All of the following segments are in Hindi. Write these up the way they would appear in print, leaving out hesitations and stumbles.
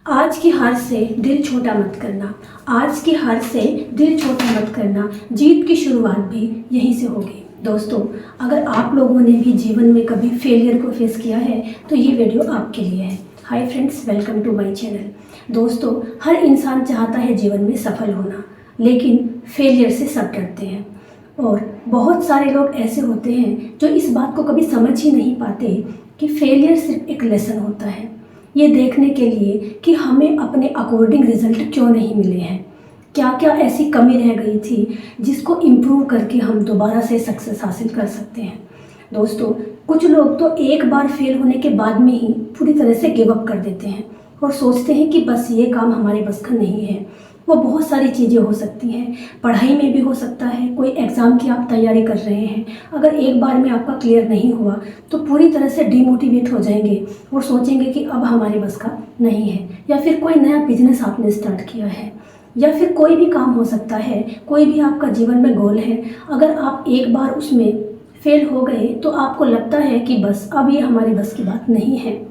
आज की हार से दिल छोटा मत करना। आज की हार से दिल छोटा मत करना। जीत की शुरुआत भी यहीं से होगी। दोस्तों, अगर आप लोगों ने भी जीवन में कभी फेलियर को फेस किया है तो ये वीडियो आपके लिए है। Hi friends, welcome to my channel. दोस्तों, हर इंसान चाहता है जीवन में सफल होना, लेकिन फेलियर से सब डरते हैं। और बहुत सारे लोग ऐसे होते हैं जो इस बात को कभी समझ ही नहीं पाते कि फेलियर सिर्फ एक लेसन होता है, ये देखने के लिए कि हमें अपने अकॉर्डिंग रिजल्ट क्यों नहीं मिले हैं, क्या क्या ऐसी कमी रह गई थी जिसको इम्प्रूव करके हम दोबारा से सक्सेस हासिल कर सकते हैं। दोस्तों, कुछ लोग तो एक बार फेल होने के बाद में ही पूरी तरह से गिव अप कर देते हैं और सोचते हैं कि बस ये काम हमारे बस का नहीं है। वो बहुत सारी चीज़ें हो सकती हैं, पढ़ाई में भी हो सकता है, कोई एग्ज़ाम की आप तैयारी कर रहे हैं, अगर एक बार में आपका क्लियर नहीं हुआ तो पूरी तरह से डीमोटिवेट हो जाएंगे और सोचेंगे कि अब हमारे बस का नहीं है। या फिर कोई नया बिजनेस आपने स्टार्ट किया है, या फिर कोई भी काम हो सकता है, कोई भी आपका जीवन में गोल है, अगर आप एक बार उसमें फेल हो गए तो आपको लगता है कि बस अब ये हमारे बस की बात नहीं है।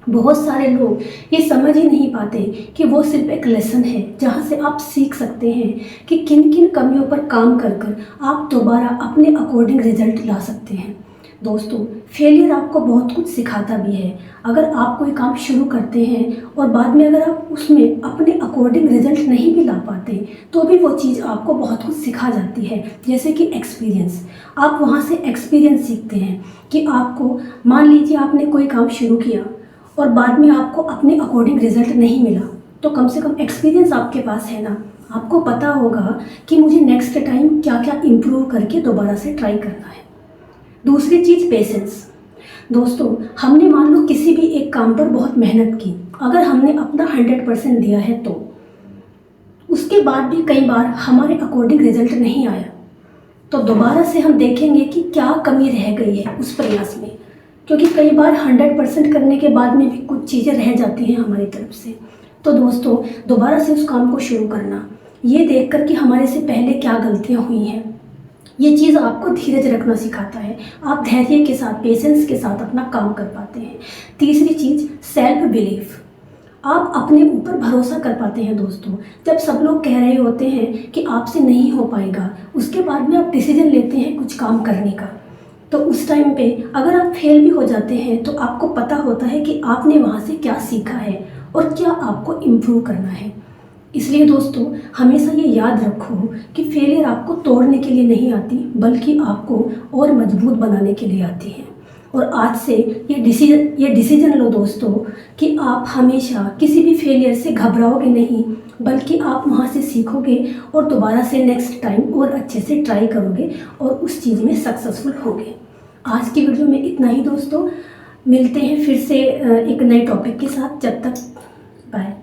बहुत सारे लोग ये समझ ही नहीं पाते कि वो सिर्फ एक लेसन है जहाँ से आप सीख सकते हैं कि किन किन कमियों पर काम कर कर आप दोबारा अपने अकॉर्डिंग रिजल्ट ला सकते हैं। दोस्तों, फेलियर आपको बहुत कुछ सिखाता भी है। अगर आप कोई काम शुरू करते हैं और बाद में अगर आप उसमें अपने अकॉर्डिंग रिजल्ट नहीं भी ला पाते तो भी वो चीज़ आपको बहुत कुछ सिखा जाती है, जैसे कि एक्सपीरियंस। आप वहाँ से एक्सपीरियंस सीखते हैं कि आपको, मान लीजिए आपने कोई काम शुरू किया और बाद में आपको अपने अकॉर्डिंग रिजल्ट नहीं मिला, तो कम से कम एक्सपीरियंस आपके पास है ना, आपको पता होगा कि मुझे नेक्स्ट टाइम क्या क्या इम्प्रूव करके दोबारा से ट्राई करना है। दूसरी चीज़, पेशेंस। दोस्तों, हमने मान लो किसी भी एक काम पर बहुत मेहनत की, अगर हमने अपना 100% दिया है तो उसके बाद भी कई बार हमारे अकॉर्डिंग रिजल्ट नहीं आया, तो दोबारा से हम देखेंगे कि क्या कमी रह गई है उस प्रयास में, क्योंकि कई बार 100% करने के बाद में भी कुछ चीज़ें रह जाती हैं हमारी तरफ से। तो दोस्तों, दोबारा से उस काम को शुरू करना, ये देख कर कि हमारे से पहले क्या गलतियाँ हुई हैं, ये चीज़ आपको धीरज रखना सिखाता है। आप धैर्य के साथ, पेशेंस के साथ अपना काम कर पाते हैं। तीसरी चीज़, सेल्फ बिलीफ। आप अपने ऊपर भरोसा कर पाते हैं। दोस्तों, जब सब लोग कह रहे होते हैं कि आपसे नहीं हो पाएगा, उसके बाद में आप डिसीजन लेते हैं कुछ काम करने का, तो उस टाइम पे अगर आप फेल भी हो जाते हैं तो आपको पता होता है कि आपने वहाँ से क्या सीखा है और क्या आपको इम्प्रूव करना है। इसलिए दोस्तों, हमेशा ये याद रखो कि फेलियर आपको तोड़ने के लिए नहीं आती, बल्कि आपको और मजबूत बनाने के लिए आती है। और आज से ये डिसीजन लो दोस्तों कि आप हमेशा किसी भी फेलियर से घबराओगे नहीं, बल्कि आप वहाँ से सीखोगे और दोबारा से नेक्स्ट टाइम और अच्छे से ट्राई करोगे और उस चीज़ में सक्सेसफुल होगे। आज की वीडियो में इतना ही दोस्तों, मिलते हैं फिर से एक नए टॉपिक के साथ। जब तक बाय।